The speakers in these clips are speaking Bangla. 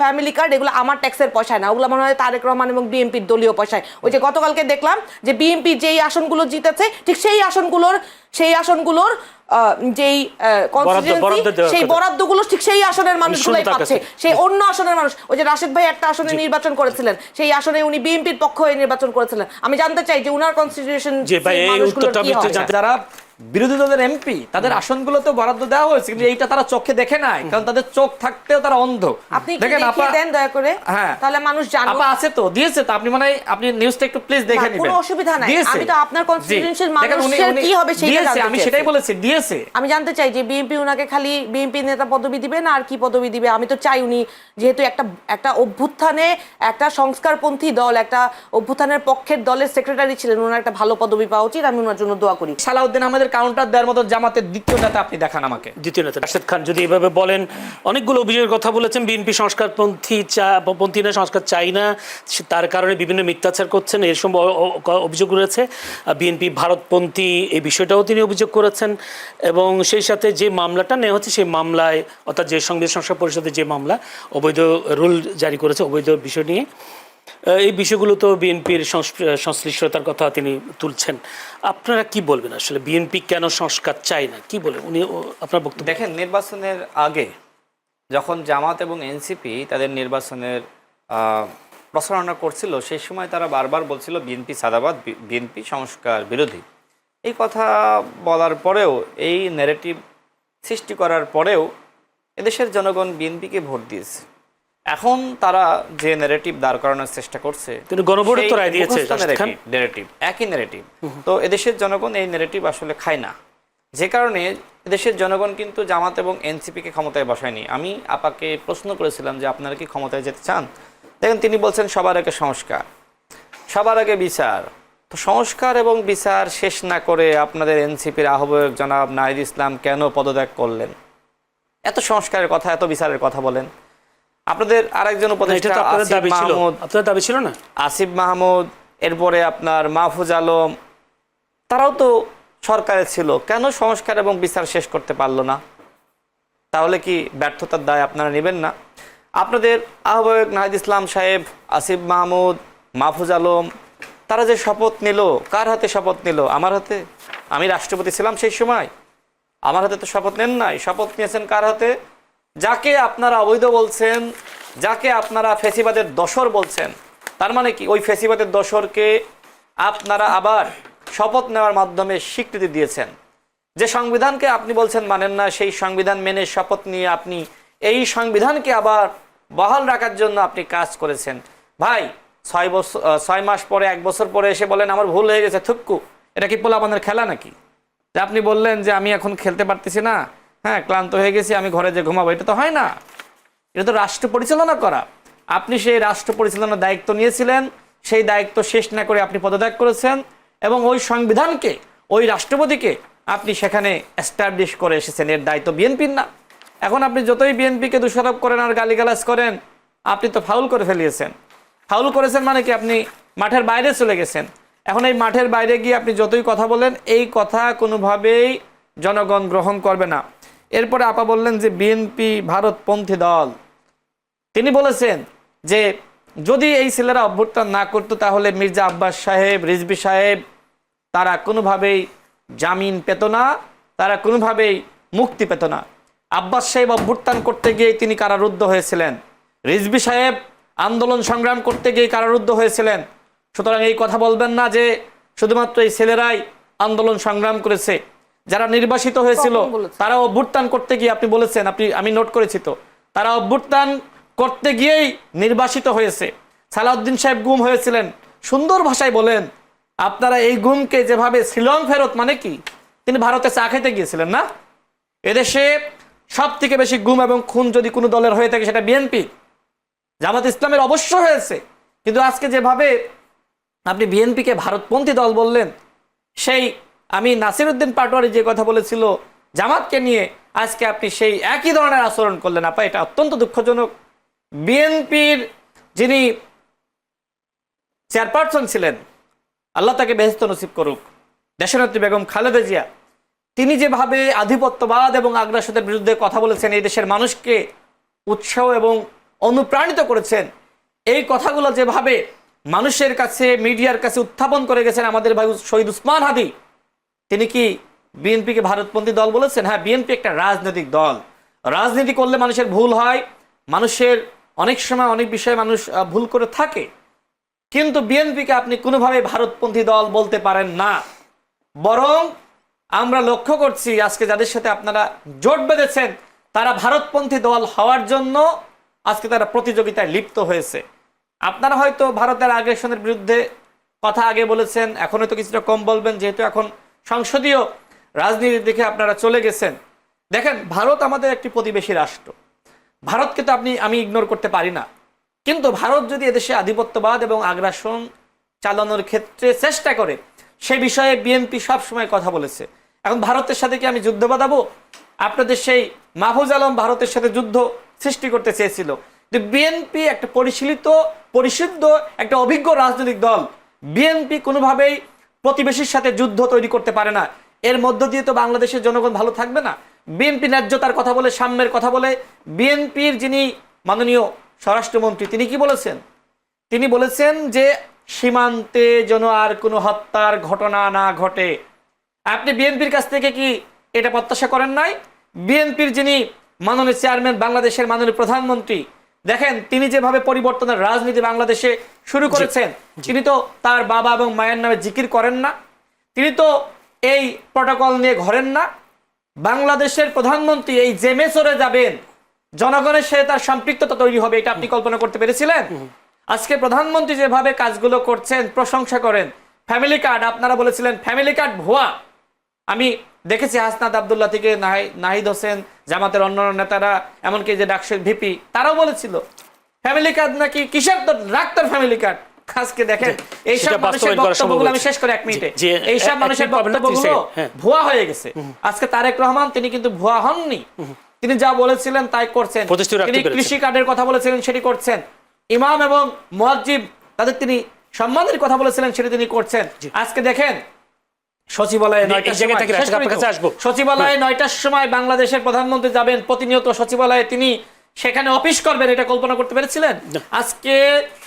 ফ্যামিলি কার্ড, এগুলো আমার ট্যাক্সের পয়সায় না, ওগুলো মনে হয় তারেক রহমান এবং বিএনপির দলীয় পয়সায়। ওই যে গতকালকে দেখলাম যে বিএনপি যেই আসনগুলো জিতেছে, ঠিক সেই আসনগুলোর যেই কনস্টিটিউয়েন্সি, সেই বরাদ্দগুলো ঠিক সেই আসনের মানুষগুলাই পাচ্ছে, সেই অন্য আসনের মানুষ। ওই যে রাশেদ ভাই একটা আসনে নির্বাচন করেছিলেন, সেই আসনে উনি বিএনপির পক্ষ হয়ে নির্বাচন করেছিলেন। আমি জানতে চাই যে উনার কনস্টিটিউশন মানুষগুলোর কি হয়। যারা বিরোধী দলের এমপি তাদের আসনগুলো তো বরাদ্দ দেওয়া হয়েছে, কিন্তু এইটা তারা চোখে দেখে নাই, কারণ তাদের চোখ থাকতেও তারা অন্ধ। আপনি দেখেন আপা, দেন দয়া করে, হ্যাঁ তাহলে মানুষ জানে। আপা আছে তো, দিয়েছে তো, আপনি মানে আপনি নিউজটা একটু প্লিজ দেখে নেবেন, কোনো অসুবিধা নাই। আমি তো আপনার কনস্টিটিউশন মানুষের কি হবে সেটা জানতে চাই। আমি সেটাই বলেছি, দিয়েছে। আমি জানতে চাই যে বিএনপি উনাকে খালি বিএনপি নেতা পদবি দিবে না আর কি পদবি দিবে? আমি তো চাই উনি যেহেতু একটা অভ্যুত্থানে, একটা সংস্কারপন্থী দল, একটা অভ্যুত্থানের পক্ষের দলের সেক্রেটারি ছিলেন, ওনার একটা ভালো পদবি পাওয়া উচিত। আমি ওনার জন্য দোয়া করি। সালাউদ্দিন আমাদের কাউন্টার দেওয়ার মতো জামাতের দ্বিতীয় নেতা আপনি দেখান আমাকে। দ্বিতীয় নেতা রাশেদ খান যদি এভাবে বলেন, অনেকগুলো অভিযোগের কথা বলেছেন, বিএনপি সংস্কারপন্থী না, সংস্কার চাই না, তার কারণে বিভিন্ন মিথ্যাচার করছেন, এরকম অভিযোগ রয়েছে। বিএনপি ভারতপন্থী, এই বিষয়টাও তিনি অভিযোগ করেছেন। এবং সেই সাথে যে মামলাটা নেওয়া হচ্ছে, সেই মামলায় অর্থাৎ যে সংবিধান সংস্কার পরিষদের যে মামলা, অবৈধ রুল জারি করেছে, অবৈধ বিষয় নিয়ে, এই বিষয়গুলো তো বিএনপির সংশ্লিষ্টতার কথা তিনি তুলছেন। আপনারা কি বলবেন আসলে, বিএনপি কেন সংস্কার চায় না, কি বলে উনি আপনার বক্তব্য? দেখেন, নির্বাচনের আগে যখন জামাত এবং এনসিপি তাদের নির্বাচনের প্রচারণা করছিল, সেই সময় তারা বারবার বলছিল বিএনপি সাদাবাদ, বিএনপি সংস্কার বিরোধী। এই কথা বলার পরেও, এই ন্যারেটিভ সৃষ্টি করার পরেও এদেশের জনগণ বিএনপিকে ভোট দিয়েছে। এখন তারা যে ন্যারেটিভ দাঁড় করানোর চেষ্টা করছে, গণভোটে তো রায় দিয়েছে, ন্যারেটিভ একই ন্যারেটিভ। তো এদেশের জনগণ এই ন্যারেটিভ আসলে খায় না, যে কারণে এদেশের জনগণ কিন্তু জামাত এবং এনসিপিকে ক্ষমতায় বসায়নি। আমি আপাকে প্রশ্ন করেছিলাম যে আপনারা কি ক্ষমতায় যেতে চান? দেখেন, তিনি বলছেন সবার আগে সংস্কার, সবার আগে বিচার। তো সংস্কার এবং বিচার শেষ না করে আপনাদের এনসিপির আহ্বায়ক জনাব নাহিদ ইসলাম কেন পদত্যাগ করলেন? এত সংস্কারের কথা, এত বিচারের কথা বলেন। আপনাদের আরেকজন উপদেষ্টা আসিফ মাহমুদ, এরপরে আপনার মাহফুজ আলম, তারাও তো সরকারে ছিল, কেন সংস্কার এবং বিচার শেষ করতে পারলো না? তাহলে কি ব্যর্থতার দায় আপনারা নেবেন না? আপনাদের আহ্বায়ক নাহিদ ইসলাম সাহেব, আসিফ মাহমুদ, মাহফুজ আলম, তারা যে শপথ নিল, কার হাতে শপথ নিল? আমার হাতে। আমি রাষ্ট্রপতি ছিলাম সেই সময়, আমার হাতে তো শপথ নেন নাই। শপথ নিয়েছেন কার হাতে? যাকে আপনারা অবৈধ বলছেন, যাকে আপনারা ফ্যাসিবাদের দোসর বলছেন, তার মানে কি ওই ফ্যাসিবাদের দোসরকে আপনারা আবার শপথ নেওয়ার মাধ্যমে স্বীকৃতি দিয়েছেন। যে সংবিধানকে আপনি বলছেন মানেন না, সেই সংবিধান মেনে শপথ নিয়ে আপনি এই সংবিধানকে আবার বহাল রাখার জন্য আপনি কাজ করেছেন। ভাই, 6 মাস পরে, 1 বছর পরে এসে বলেন আমার ভুল হয়ে গেছে, থুক্কু। এটা কি পোলাপানের খেলা নাকি? যে আপনি বললেন যে আমি এখন খেলতে পারতেছি না, হ্যাঁ ক্লান্ত হয়ে গেছি, আমি ঘরে যে ঘুমাবো, এটা তো হয় না। এটা তো রাষ্ট্র পরিচালনা করা। আপনি সেই রাষ্ট্র পরিচালনার দায়িত্ব নিয়েছিলেন, সেই দায়িত্ব শেষ না করে আপনি পদত্যাগ করেছেন, এবং ওই সংবিধানকে, ওই রাষ্ট্রপতিকে আপনি সেখানে এস্টাবলিশ করে এসেছেন। এর দায়িত্ব বিএনপির না? এখন আপনি যতই বিএনপিকে দোষারোপ করেন আর গালিগালাজ করেন, আপনি তো ফাউল করে ফেলিয়েছেন। ফাউল করেছেন মানে কি? আপনি মাঠের বাইরে চলে গেছেন। এখন এই মাঠের বাইরে গিয়ে আপনি যতই কথা বলেন, এই কথা কোনোভাবেই জনগণ গ্রহণ করবে না। এরপরে আপা বললেন যে বিএনপি ভারতপন্থী দল। তিনি বলেছেন যে যদি এই ছেলেরা অভ্যুত্থান না করতো, তাহলে মির্জা আব্বাস সাহেব, রিজভী সাহেব, তারা কোনোভাবেই জামিন পেত না, তারা কোনোভাবেই মুক্তি পেত না। আব্বাস সাহেব অভ্যুত্থান করতে গিয়ে তিনি কারারুদ্ধ হয়েছিলেন, রিজভী সাহেব আন্দোলন সংগ্রাম করতে গিয়ে কারারুদ্ধ হয়েছিলেন। সুতরাং এই কথা বলবেন না যে শুধুমাত্র এই ছেলেরাই আন্দোলন সংগ্রাম করেছে। যারা নির্বাসিত হয়েছিল তারা অভ্যুত্থান করতে গিয়ে, আপনি বলেছেন, আমি নোট করেছি তো, তারা অভ্যুত্থান করতে গিয়েই নির্বাসিত হয়েছে। সালাউদ্দিন সাহেব গুম হয়েছিলেন, সুন্দর ভাষায় বলেন। আপনারা এই গুমকে যেভাবে শিলং ফেরত, মানে কি তিনি ভারতে চা খেতে গিয়েছিলেন না? এদেশে সব থেকে বেশি গুম এবং খুন যদি কোনো দলের হয়ে থাকে সেটা বিএনপি। জামাত ইসলামের অবশ্য হয়েছে, কিন্তু আজকে যেভাবে আপনি বিএনপিকে ভারতপন্থী দল বললেন, সেই আমি নাসিরউদ্দিন পাটোয়ারি যে কথা বলেছিল জামাতকে নিয়ে, আজকে আপনি সেই একই ধরনের আচরণ করলেন। আপা, এটা অত্যন্ত দুঃখজনক। বিএনপির যিনি চেয়ারপারসন ছিলেন, আল্লাহ তাকে বেহেশত নসিব করুক, দেশনেত্রী বেগম খালেদা জিয়া, তিনি যেভাবে আধিপত্যবাদ এবং আগ্রাসনের বিরুদ্ধে কথা বলেছেন, এই দেশের মানুষকে উৎসাহ এবং অনুপ্রাণিত করেছেন, এই কথাগুলো যেভাবে মানুষের কাছে মিডিয়ার কাছে উত্থাপন করে গেছেন আমাদের ভাই শহীদ উসমান হাদি, তিনি কি বিএনপিকে ভারতপন্থী দল বলেছেন? হ্যাঁ, বিএনপি একটা রাজনৈতিক দল। রাজনীতি করলে মানুষের ভুল হয়, মানুষের অনেক সময় অনেক বিষয়ে মানুষ ভুল করে থাকে, কিন্তু বিএনপিকে আপনি কোনোভাবে ভারতপন্থী দল বলতে পারেন না। বরং আমরা লক্ষ্য করছি আজকে যাদের সাথে আপনারা জোট বেঁধেছেন তারা ভারতপন্থী দল হওয়ার জন্য আজকে তারা প্রতিযোগিতায় লিপ্ত হয়েছে। আপনারা হয়তো ভারতের আগ্রাসনের বিরুদ্ধে কথা আগে বলেছেন, এখন হয়তো কিছুটা কম বলবেন, যেহেতু এখন সংসদীয় রাজনীতির দিকে আপনারা চলে গেছেন। দেখেন, ভারত আমাদের একটি প্রতিবেশী রাষ্ট্র, ভারতকে তো আমি ইগনোর করতে পারি না, কিন্তু ভারত যদি এদেশে আধিপত্যবাদ এবং আগ্রাসন চালানোর ক্ষেত্রে চেষ্টা করে, সে বিষয়ে বিএনপি সবসময় কথা বলেছে। এখন ভারতের সাথে কি আমি যুদ্ধ বাঁধাবো? আপনাদের সেই মাহফুজ আলম ভারতের সাথে যুদ্ধ সৃষ্টি করতে চেয়েছিল, বিএনপি একটা পরিশুদ্ধ একটা অভিজ্ঞ রাজনৈতিক দল, বিএনপি কোনোভাবেই প্রতিবেশীর সাথে যুদ্ধ তৈরি করতে পারে না। এর মধ্য দিয়ে তো বাংলাদেশের জনগণ ভালো থাকবে না। বিএনপি ন্যায্যতার কথা বলে, সাম্যের কথা বলে। বিএনপির যিনি মাননীয় স্বরাষ্ট্রমন্ত্রী, তিনি কি বলেছেন? তিনি বলেছেন যে সীমান্তে যেন আর কোনো হত্যার ঘটনা না ঘটে। আপনি বিএনপির কাছ থেকে কি এটা প্রত্যাশা করেন নাই? বিএনপির যিনি মাননীয় চেয়ারম্যান, বাংলাদেশের মাননীয় প্রধানমন্ত্রী, দেখেন তিনি যেভাবে পরিবর্তনের রাজনীতি বাংলাদেশে শুরু করেছেন, তিনি তো তার বাবা এবং মায়ের নামে জিকির করেন না, তিনি তো এই প্রটোকল নিয়ে ঘরেন না। বাংলাদেশের প্রধানমন্ত্রী এই জেমে চড়ে যাবেন, জনগণের সাথে তার সম্পৃক্ততা তৈরি হবে, এটা আপনি কল্পনা করতে পেরেছিলেন? আজকে প্রধানমন্ত্রী যেভাবে কাজগুলো করছেন, প্রশংসা করেন। ফ্যামিলি কার্ড, আপনারা বলেছিলেন ফ্যামিলি কার্ড ভুয়া। আমি দেখেছি হাসনাত আব্দুল্লাহ থেকে নাহিদ হোসেন, জামাতের অন্যান্য নেতারা, এমনকি যে ডাকসুর ভিপি, তারাও বলেছিল ফ্যামিলি কার্ড নাকি কিসের, তো ডাক্তার ফ্যামিলি কার্ড। আজকে দেখেন এইসব মানুষের বক্তব্যগুলো, আমি শেষ করে 1 মিনিটে, এইসব মানুষের বক্তব্যগুলো ভুয়া হয়ে গেছে। আজকে তারেক রহমান তিনি কিন্তু ভুয়া হননি, তিনি যা বলেছিলেন তাই করছেন। তিনি কৃষি কার্ডের কথা বলেছিলেন, সেটি করছেন। ইমাম এবং মুয়াজ্জিব, তাদের তিনি সম্মানের কথা বলেছিলেন, সেটি তিনি করছেন। আজকে দেখেন সচিবালয়ে 9টার সময় বাংলাদেশের প্রধানমন্ত্রী যাবেন, প্রতিনিয়ত সচিবালয়ে তিনি সেখানে অফিস করবেন, এটা কল্পনা করতে পেরেছিলেন? আজকে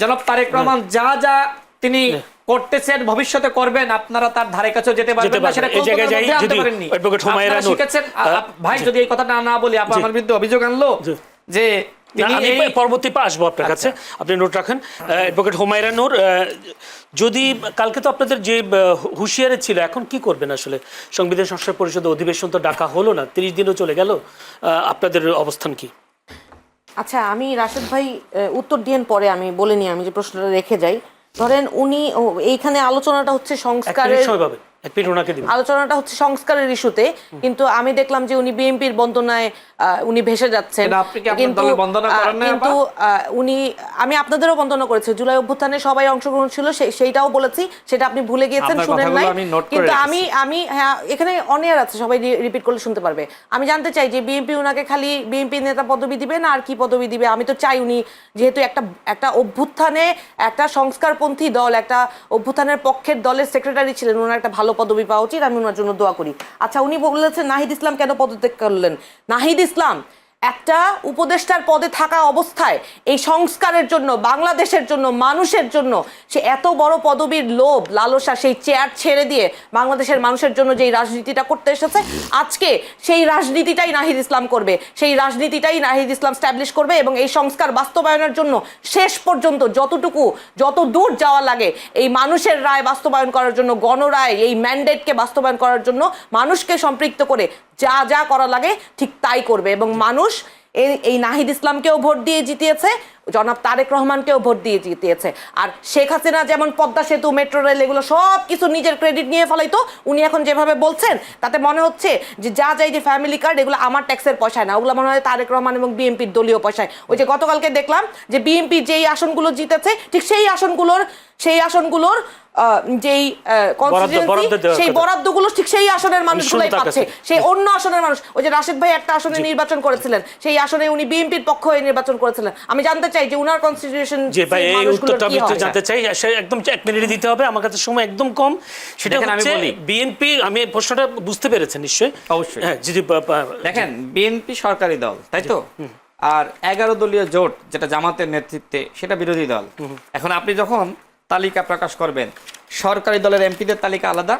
জনাব তারেক রহমান যা যা তিনি করতেছেন, ভবিষ্যতে করবেন, আপনারা তার ধারে কাছেও যেতে পারবেন না, সেটা পারেননি। শিখেছেন ভাই, যদি এই কথাটা না বলি, আপনি আমার বিরুদ্ধে অভিযোগ আনলো যে পরবর্তী পা আসবো আপনার কাছে, আপনি নোট রাখেন। অ্যাডভোকেট হুমায়রা নূর, যদি কালকে তো আপনাদের যে হুঁশিয়ারি ছিল, এখন কি করবেন আসলে? সংবিধান সংস্কার পরিষদ অধিবেশন তো ডাকা হলো না, 30 দিনও চলে গেল, আপনাদের অবস্থান কি? আচ্ছা, আমি রাশেদ ভাই উত্তর দিয়েন পরে, আমি বলে নিই, আমি যে প্রশ্নটা রেখে যাই। ধরেন উনি এইখানে আলোচনাটা হচ্ছে সংস্কারের, আলোচনাটা হচ্ছে সংস্কারের ইস্যুতে, কিন্তু আমি দেখলাম যে উনি বিএনপির বন্দনায় উনি ভেসে যাচ্ছেন। কিন্তু উনি, আমি আপনাদেরও বন্দনা করেছি, জুলাই অভ্যুত্থানে সবাই অংশগ্রহণ ছিল, সেইটাও বলেছি, সেটা আপনি ভুলে গিয়েছেন, শুনেন নাই। কিন্তু আমি হ্যাঁ, এখানে অনিয়ার আছে, সবাই রিপিট করলে শুনতে পারবে। আমি জানতে চাই যে বিএনপি উনাকে খালি বিএনপি নেতা পদবি দিবে না আর কি পদবি দিবে? আমি তো চাই উনি যেহেতু একটা অভ্যুত্থানে, একটা সংস্কারপন্থী দল, একটা অভ্যুত্থানের পক্ষের দলের সেক্রেটারি ছিলেন, ওনার একটা ভালো পদবি পাওয়া উচিত, আমি ওনার জন্য দোয়া করি। আচ্ছা, উনি বলেছেন নাহিদ ইসলাম কেন পদত্যাগ করলেন? নাহিদ ইসলাম একটা উপদেষ্টার পদে থাকা অবস্থায় এই সংস্কারের জন্য, বাংলাদেশের জন্য, মানুষের জন্য সে এত বড় পদবীর লোভ লালসা, সেই চেয়ার ছেড়ে দিয়ে বাংলাদেশের মানুষের জন্য যেই রাজনীতিটা করতে এসেছে, আজকে সেই রাজনীতিটাই নাহিদ ইসলাম করবে, সেই রাজনীতিটাই নাহিদ ইসলাম স্ট্যাবলিশ করবে। এবং এই সংস্কার বাস্তবায়নের জন্য শেষ পর্যন্ত যত দূর যাওয়া লাগে, এই মানুষের রায় বাস্তবায়ন করার জন্য, গণরায়, এই ম্যান্ডেটকে বাস্তবায়ন করার জন্য মানুষকে সম্পৃক্ত করে যা যা করা লাগে ঠিক তাই করবে। এবং মানুষ এই নাহিদ ইসলামকেও ভোট দিয়ে জিতিয়েছে, জনাব তারেক রহমানকেও ভোট দিয়ে জিতিয়েছে। আর শেখ হাসিনা যেমন পদ্মা সেতু, মেট্রো রেল, এগুলো সব কিছু নিজের ক্রেডিট নিয়ে ফেলাইতো, উনি এখন যেভাবে বলছেন তাতে মনে হচ্ছে যে যে ফ্যামিলি কার্ড, এগুলো আমার ট্যাক্সের পয়সায় না, ওগুলো মনে হয় তারেক রহমান এবং বিএনপির দলীয় পয়সায়। ওই যে গতকালকে দেখলাম যে বিএনপি যেই আসনগুলো জিতেছে, ঠিক সেই আসনগুলোর যেই কনস্টিটিউয়েন্সি, সেই বরাদ্দগুলো ঠিক সেই আসনের মানুষগুলাই পাচ্ছে, সেই অন্য আসনের মানুষ। ওই যে রাশেদ ভাই একটা আসনে নির্বাচন করেছিলেন, সেই আসনে উনি বিএনপির পক্ষ হয়ে নির্বাচন করেছিলেন। আমি জানতে চাই যে উনার কনস্টিটিউশন, যে ভাই এই উত্তরটা আমি জানতে চাই, একদম 1 মিনিটে দিতে হবে, আমার কাছে সময় একদম কম। সেটা হচ্ছে বিএনপি, আমি প্রশ্নটা বুঝতে পেরেছেন নিশ্চয়ই? অবশ্যই, হ্যাঁ, যদি দেখেন বিএনপি সরকারি দল, তাই তো? আর 11 দলীয় জোট যেটা জামাতের নেতৃত্বে সেটা বিরোধী দল। এখন আপনি যখন তালিকা প্রকাশ করবেন, সরকারি দলের এমপিদের তালিকা আলাদা,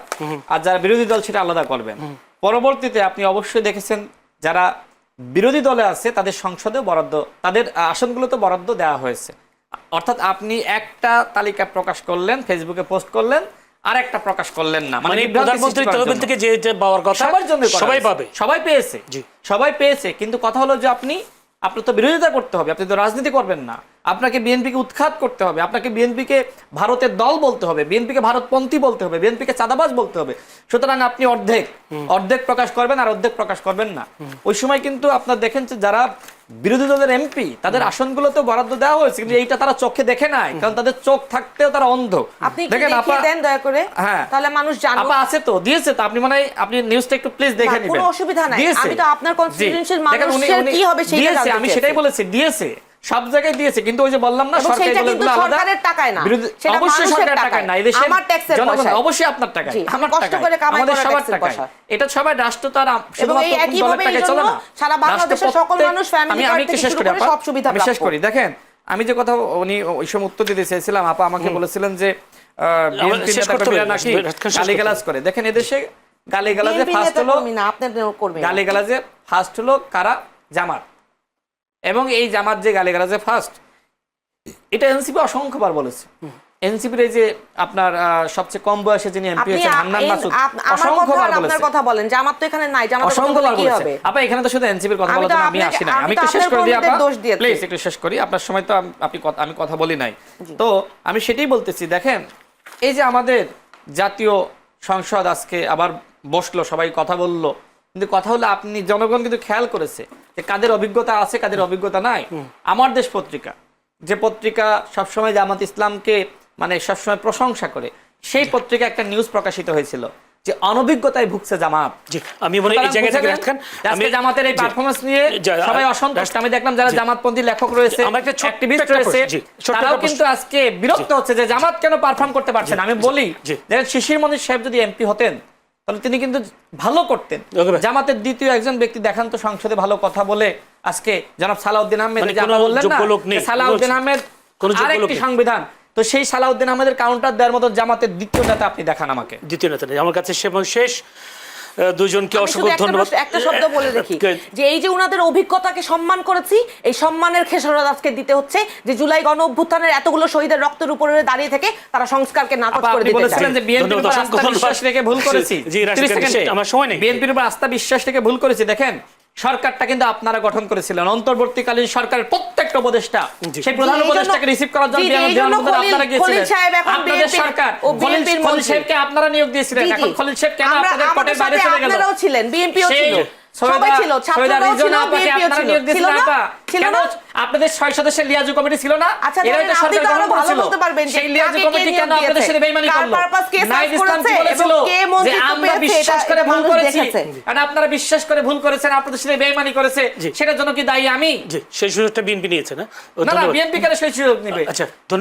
আর যারা বিরোধী দল সেটা আলাদা করবেন। পরবর্তীতে আপনি অবশ্যই দেখেছেন যারা বিরোধী দলে আছে তাদের সংসদে বরাদ্দ, তাদের আসনগুলোতে বরাদ্দ দেওয়া হয়েছে। অর্থাৎ আপনি একটা তালিকা প্রকাশ করলেন, ফেসবুকে পোস্ট করলেন, আর একটা প্রকাশ করলেন না, মানে বিভ্রান্তি প্রধানমন্ত্রী সৃষ্টি করার তহবিল জন্য। থেকে যে পাওয়ার কথা সবার জন্য করা সবাই হয়েছে। পাবে। সবাই পেয়েছে, জি। সবাই পেয়েছে, কিন্তু কথা হলো যে আপনার তো বিরোধিতা করতে হবে, আপনি তো রাজনীতি করবেন না। আপনাকে বিএনপিকে উৎখাত করতে হবে, আপনাকে বিএনপিকে ভারতের দল বলতে হবে, বিএনপিকে ভারতপন্থী বলতে হবে, বিএনপিকে চাঁদাবাজ বলতে হবে। সুতরাং আপনি অর্ধেক প্রকাশ করবেন আর অর্ধেক প্রকাশ করবেন না। ওই সময় কিন্তু আপনার দেখেন যে যারা বিরোধী দলের এমপি তাদের আসনগুলোতে বরাদ্দ দেওয়া হয়েছে, কিন্তু এইটা তারা চোখে দেখে নাই, কারণ তাদের চোখ থাকতেও তারা অন্ধ। আপনি একটু দেখিয়ে দেন দয়া করে, হ্যাঁ, তাহলে মানুষ জানুক। আপা আছে তো, দিয়েছে তো, আপনি নিউজটা একটু প্লিজ দেখে না, নেবেন। কোনো অসুবিধা নাই। দিয়েছে। আমি তো আপনার জি। কনস্টিটিউশন দেখেন, মানুষের কি হবে সেটা দিয়েছে, জানতে আমি চেয়েছি। সেটাই বলেছি, দিয়েছে, সব জায়গায় দিয়েছে, কিন্তু ওই যে বললাম না, এবং সরকারি সেটা কিন্তু দলগুলো আলাদা, সরকারের টাকায় না, বিরোধী- সেটা অবশ্যই মানুষের সরকারের টাকায় টাকায়, না, এই দেশের আমার ট্যাক্সের জনগণ, পয়সায়। অবশ্যই আপনার টাকায়, জি, আমার কষ্ট টাকায়, করে কামাই আমাদের করা সবার ট্যাক্সের টাকায়। পয়সা। এটা সবাই রাষ্ট্র তার এবং শুধুমাত্র এই কোন একইভাবে দলের টাকায় এই চলে জন্য না। সারা বাংলাদেশের রাষ্ট্র সকল প্রত্যেক- মানুষ family আমি card একটু থেকে শেষ শুরু করি, করে আপা, সব সুবিধা আমি শেষ প্রাপ্য। করি। দেখেন, আমি যে কথা উনি ওই সময় উত্তর দিতে চেয়েছিলাম, আপা আমাকে বলেছিলেন যে বিএনপি শেষ করতে নেতাকর্মীরা হবে, নাকি শেষ করতে গালিগালাজ করে। দেখেন, এদেশে গালিগালাজে BNP ফার্স্ট হলো নেতাকর্মী না, আপনাদের কর্মী না। গালিগালাজে ফার্স্ট হলো কারা? জামাত। এবং এই জামাত যে গালিগালাজে ফার্স্ট, এটা এনসিপি অসংখ্যবার বলেছে। এনসিপির এই যে আপনার সবচেয়ে কম বয়সে যিনি এমপি আপনি হয়েছেন হান্নান মাসুদ, আমার অসংখ্যবার কথা, বলেছে, আপনার কথা বলেন, জামাত তো এখানে নাই, জামাত অসংখ্যবার কি বলেছে। হবে? আপা এখানে তো শুধু এনসিপির কথা আমি বলার তো জন্য আমি আপনাকে- আসি না, আমি আমি তো একটু শেষ আপনার করে দিই আপা, কর্মীদের দোষ দিয়েছি। প্লিজ একটু শেষ করি, আপনার সময় তো আমি কথা বলি নাই। তো আমি সেটাই বলতেছি, দেখেন এই যে আমাদের জাতীয় সংসদ আজকে আবার বসলো, সবাই কথা বললো, কিন্তু কথা হলো আপনি জনগণ কিন্তু খেয়াল করেছে যে কাদের অভিজ্ঞতা আছে, কাদের অভিজ্ঞতা নাই। আমার দেশ পত্রিকা, যে পত্রিকা সবসময় জামাত ইসলামকে মানে সবসময় প্রশংসা করে, সেই পত্রিকা একটা নিউজ প্রকাশিত হয়েছিল যে অনভিজ্ঞতায় ভুগছে জামাত। জি, আমি মনে এই জায়গা থেকে রাখেন, আমি জামাতের এই জি। পারফরম্যান্স নিয়ে যা- সবাই অসন্তুষ্ট। আমি দেখলাম যারা জি। জামাতপন্থী লেখক রয়েছে, আমরা একটা ছোট্ট অ্যাক্টিভিস্ট একটা রয়েছে, জি, ছোট্ট তারাও একটা কিন্তু আজকে বিরক্ত হচ্ছে যে জামাত কেন পারফর্ম করতে পারছে না। আমি বলি, জি। দেখেন শিশির মনির সাহেব যদি এমপি হতেন তাহলে তিনি কিন্তু ভালো করতেন। ওকে ভাই। জামাতের দ্বিতীয় একজন ব্যক্তি দেখান তো সংসদে ভালো কথা বলে, আজকে জনাব সালাউদ্দিন আহমেদ, মানে যে কোনো আপনি বললেন না, যোগ্য লোক নেই। যে সালাউদ্দিন আহমেদ কোনো যোগ্য লোক আরেকটি নেই। সংবিধান, তো সেই সালাউদ্দিন আহমেদের কাউন্টার দেওয়ার মতো জামাতের দ্বিতীয় নেতা আপনি দেখান আমাকে। দ্বিতীয় নেতা নেই আমার কাছে। শেষ দুইজনকে আমি শুধু অসংখ্য ধন্যবাদ। একটা শব্দ বলে দেখি, যে এই যে উনাদের অভিজ্ঞতাকে সম্মান করেছি, এই সম্মানের খেসারত আজকে দিতে হচ্ছে যে জুলাই গণ অভ্যুত্থানের এতগুলো শহীদের রক্তের উপরে দাঁড়িয়ে থেকে তারা সংস্কারকে নাকচ আপা, করে আপনি দিতে বলেছিলেন চায়। যে বিএনপির ধন্যবাদ, উপর অসংখ্য আস্থা ধন্যবাদ। বিশ্বাস রেখে ভুল করেছি। জি, রাশিদ 30 খান, সেকেন্ডে। আমার সময় নেই। বিএনপির উপর আস্থা বিশ্বাস রেখে ভুল করেছি। দেখেন, সরকারটা কিন্তু আপনারা গঠন করেছিলেন, অন্তর্বর্তীকালীন সরকারের প্রত্যেকটা উপদেষ্টা জি। সেই প্রধান জি, এই উপদেষ্টাকে জন্য- রিসিভ করার জন্য জি, এই জন্য আপনারা গিয়েছিলেন। খলিল সাহেব এখন আপনাদের BNP সরকার ও খলিল BNP র মন্ত্রী। সাহেবকে আপনারা নিয়োগ দিয়েছিলেন। জি, জি। এখন খলিল সাহেব কেন আমরা- আপনাদের আমাদের কোর্টের বাইরে সাথে চলে গেল? আপনারাও ছিলেন, বিএনপিও সেই ছিল, সবাই সৈয়দা- ছিল, সৈয়দা ছাত্ররাও ছিল, রিজওয়ানা আপাকে বিএনপিও আপনারা ছিল, নিয়োগ ছিল দিয়েছিলেন। না? আপা, ছিল কেন না? আপনাদের 6 সদস্যের লিয়াজু কমিটি ছিল না? আচ্ছা, এরাই ধরেন, তো আপনি সরকার তো আরো গঠন ভালো করেছিল। বলতে পারবেন যে সেই লিয়াজু কাকে কে কমিটি নিয়োগ কেন আপনাদের দিয়েছে, সাথে বেইমানি কার করলো? purpose কে নাইদ serve ইসলাম কি করেছে বলেছিল? এবং কে যে মন্ত্রিত্ব আমরা পেয়েছে, বিশ্বাস এটা- করে এটা ভুল মানুষ করেছি, দেখেছে। কারণ আপনারা বিশ্বাস করে ভুল করেছেন, আপনাদের সাথে বেইমানি করেছে, জি। সেটার জন্য কি দায়ী আমি? জি, সেই সুযোগটা বিএনপি নিয়েছে না? না, ধন্যবাদ। বিএনপি কেন সেই সুযোগ নেবে? আচ্ছা, ধন্যবাদ।